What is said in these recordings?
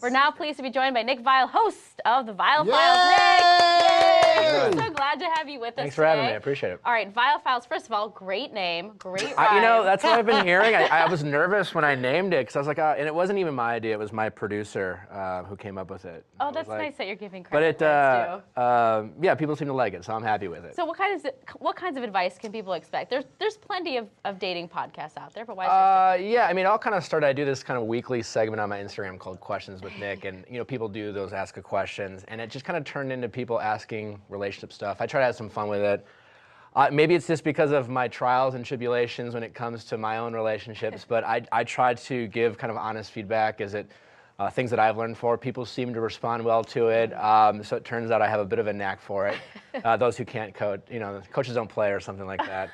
We're now pleased to be joined by Nick Viall, host of the Viall Yay! Files. Nick! Yay! So glad to have you with us Thanks for having me. I appreciate it. All right, Viall Files, first of all, great name, great rhyme. You know, that's what I've been hearing. I was nervous when I named it because I was like, and it wasn't even my idea. It was my producer who came up with it. Oh, that's nice that you're giving But credit. yeah, people seem to like it, so I'm happy with it. So what kinds of advice can people expect? There's plenty of dating podcasts out there, but why is yours yeah, I mean, it all kind of started. I do this kind of weekly segment on my Instagram called Questions with Nick, and people do those ask a questions, and it just kind of turned into people asking relationship stuff. I try to have some fun with it. Maybe it's just because of my trials and tribulations when it comes to my own relationships, but I try to give kind of honest feedback. Is it things that I've learned for? People seem to respond well to it, so it turns out I have a bit of a knack for it. Those who can't coach, coaches don't play or something like that.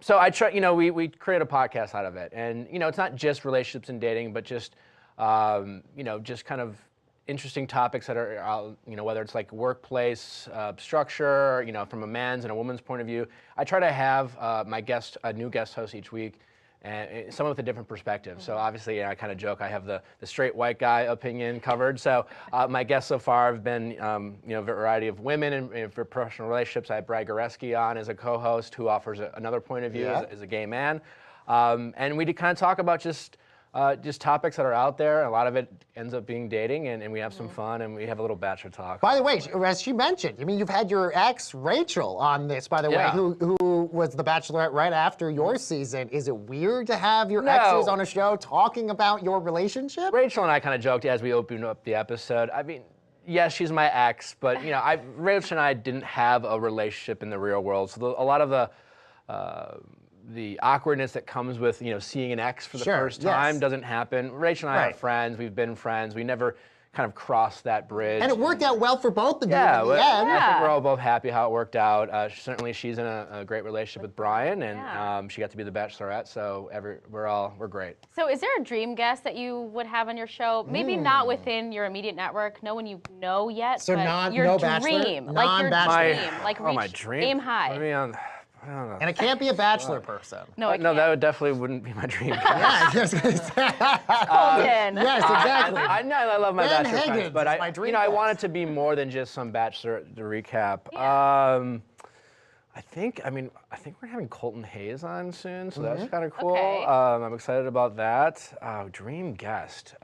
So I try, we create a podcast out of it, and it's not just relationships and dating, but just just kind of interesting topics that are, whether it's like workplace structure, from a man's and a woman's point of view. I try to have a new guest host each week, and someone with a different perspective. So obviously, I kind of joke, I have the straight white guy opinion covered. So my guests so far have been, a variety of women and for professional relationships. I have Brad Goreski on as a co-host who offers another point of view as a gay man. And we kind of talk about just topics that are out there. A lot of it ends up being dating, and we have some fun, and we have a little Bachelor talk. By the way, as she mentioned, you've had your ex, Rachel, on this, by the way, who was the Bachelorette right after your season. Is it weird to have your exes on a show talking about your relationship? Rachel and I kind of joked as we opened up the episode. I mean, yes, she's my ex, but, Rachel and I didn't have a relationship in the real world, so a lot of the awkwardness that comes with seeing an ex for the first time doesn't happen. Rachel and I are friends. We've been friends. We never kind of crossed that bridge. And it worked out well for both of you in the end. I think we're all both happy how it worked out. Certainly, she's in a great relationship with Brian, and she got to be the Bachelorette. So we're great. So is there a dream guest that you would have on your show? Maybe not within your immediate network, no one you know yet. So but your dream, Bachelor? like your dream, like my dream. Aim high. I don't know. And it can't be a Bachelor person. No, that definitely wouldn't be my dream. Yeah, just gonna say. Colton. Yes, exactly. I love my Ben Bachelor Higgins friends, but my dream I guest. want it to be more than just some Bachelor to recap. Yeah. I think we're having Colton Hayes on soon, so that's kind of cool. Okay. I'm excited about that. Dream guest.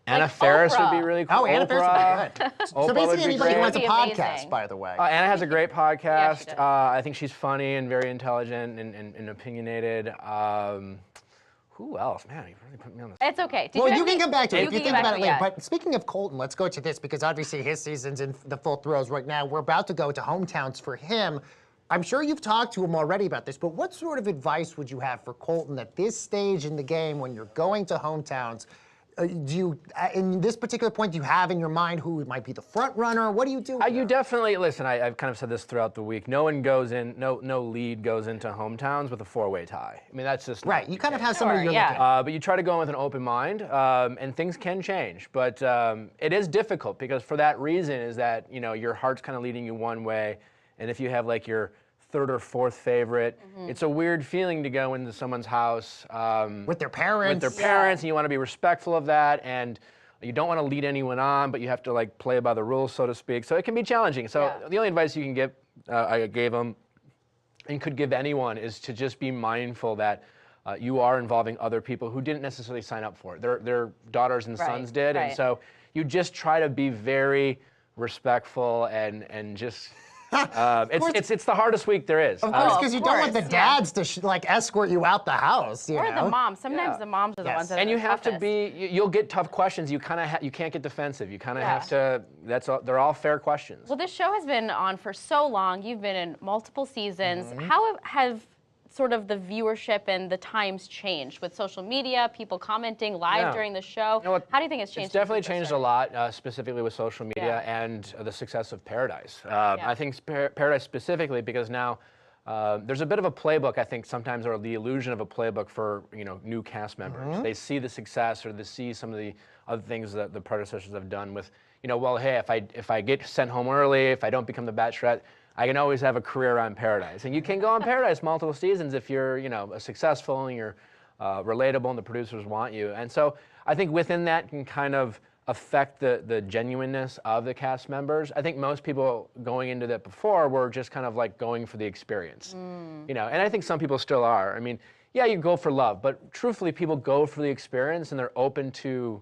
Anna Like Faris Oprah. would be really cool. Oh, Anna Faris would be good. Oprah So would basically be anybody who great. has a That'd be podcast, amazing. by the way. Anna has a great podcast. she does. I think she's funny and very intelligent and opinionated. Who else? Man, you really put me on the spot. It's okay. Well, you can come back to it if you think about it later. Yeah. But speaking of Colton, let's go to this because obviously his season's in the full throes right now. We're about to go to hometowns for him. I'm sure you've talked to him already about this, but what sort of advice would you have for Colton at this stage in the game when you're going to hometowns? Do you, in this particular point, do you have in your mind who might be the front runner? What do you do? You definitely, listen, I've kind of said this throughout the week. No lead goes into hometowns with a four-way tie. I mean, that's just right. You kind of have somebody you're looking at. But you try to go in with an open mind, and things can change. But it is difficult because for that reason is that, your heart's kind of leading you one way, and if you have like your third or fourth favorite, it's a weird feeling to go into someone's house with their parents. And you want to be respectful of that, and you don't want to lead anyone on, but you have to like play by the rules, so to speak. So it can be challenging. So the only advice you can give, I gave him, and could give anyone, is to just be mindful that you are involving other people who didn't necessarily sign up for it. Their daughters and sons did, and so you just try to be very respectful and just. It's the hardest week there is. Of course, because you don't want the dads to escort you out the house. Or the moms. Sometimes the moms are the ones that. And are you the have toughest. to be. You'll get tough questions. You kind of you can't get defensive. You kind of have to. They're all fair questions. Well, this show has been on for so long. You've been in multiple seasons. How have sort of the viewership and the times changed with social media, people commenting live during the show? How do you think it's changed? It's definitely changed a lot, specifically with social media and the success of Paradise. I think Paradise specifically because now there's a bit of a playbook, I think, sometimes, or the illusion of a playbook for new cast members. They see the success or they see some of the other things that the predecessors have done with, well, hey, if I get sent home early, if I don't become the Bachelorette, I can always have a career on Paradise. And you can go on Paradise multiple seasons if you're, successful and you're relatable and the producers want you. And so I think within that can kind of affect the genuineness of the cast members. I think most people going into that before were just kind of like going for the experience, you know, and I think some people still are. I mean, yeah, you go for love, but truthfully, people go for the experience and they're open to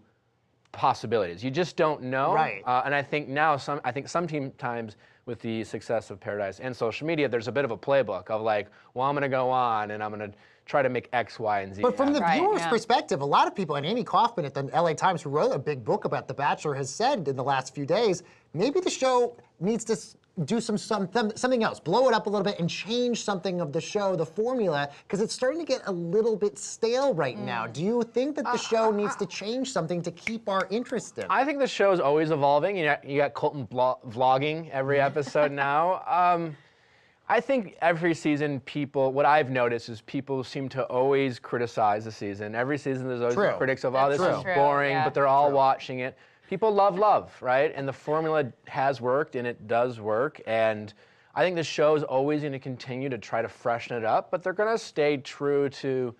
possibilities. You just don't know. Right. And I think now, sometimes with the success of Paradise and social media, there's a bit of a playbook of like, well, I'm going to go on and I'm going to try to make X, Y, and Z. But from the Right, viewer's yeah. perspective, a lot of people, and Amy Kaufman at the LA Times, who wrote a big book about The Bachelor, has said in the last few days, maybe the show needs to do something else, blow it up a little bit and change something of the show, the formula, because it's starting to get a little bit stale right now. Do you think that the show needs to change something to keep our interest in? I think the show's always evolving. You got Colton vlogging every episode now. I think every season what I've noticed is people seem to always criticize the season. Every season there's always True. critics of, That's this is true. boring, Yeah. but they're all watching it. People love, right? And the formula has worked and it does work. And I think the show's always going to continue to try to freshen it up, but they're going to stay true to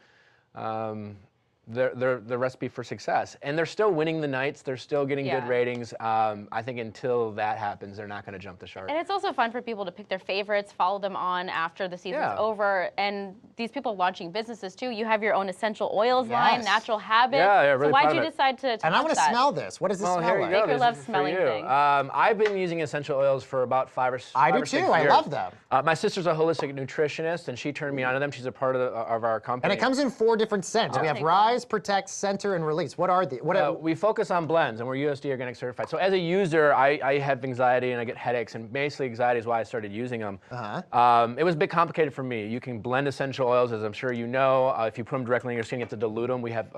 the recipe for success. And they're still winning the nights. They're still getting Yeah. good ratings. I think until that happens, they're not going to jump the shark. And it's also fun for people to pick their favorites, follow them on after the season's Yeah. over. And these people launching businesses too. You have your own essential oils line, Yes. Natural Habits. Yeah, really so why'd proud you of it. decide to And I launch want to that? smell this. What does this Well, smell here you like? go. Baker This loves is for smelling you. things. I've been using essential oils for about 5 or 6 I do years. too. I love them. My sister's a holistic nutritionist, and she turned me onto them. She's a part of our company. And it comes in 4 different scents. We have Take Rise, Protect, Center, and Release. What are the? We focus on blends, and we're USDA organic certified. So as a user, I have anxiety and I get headaches, and basically anxiety is why I started using them. It was a bit complicated for me. You can blend essential oils, as I'm sure you know. If you put them directly in your skin, you have to dilute them. We have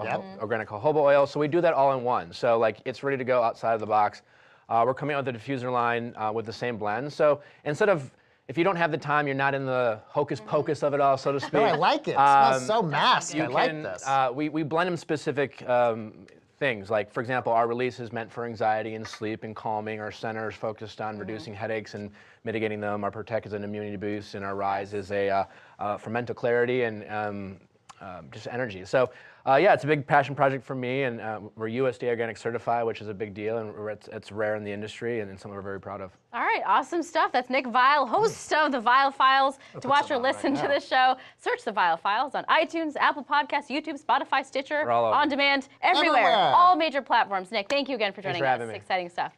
organic jojoba oil, so we do that all in one. So like it's ready to go outside of the box. We're coming out with a diffuser line with the same blend. So instead of if you don't have the time, you're not in the hocus pocus of it all, so to speak. No, I like it. It smells so masked. You I like can, this. we blend them specific things. Like, for example, our release is meant for anxiety and sleep and calming. Our center is focused on reducing headaches and mitigating them. Our Protect is an immunity boost, and our Rise is for mental clarity and just energy. So, yeah, it's a big passion project for me, and we're USDA organic certified, which is a big deal, and it's rare in the industry and something we're very proud of. All right, awesome stuff. That's Nick Viall, host of the Viall Files. To watch or listen to the show, search the Viall Files on iTunes, Apple Podcasts, YouTube, Spotify, Stitcher, We're all over. on demand, everywhere. Everywhere. All major platforms. Nick, thank you again for joining for us. having me. Exciting stuff.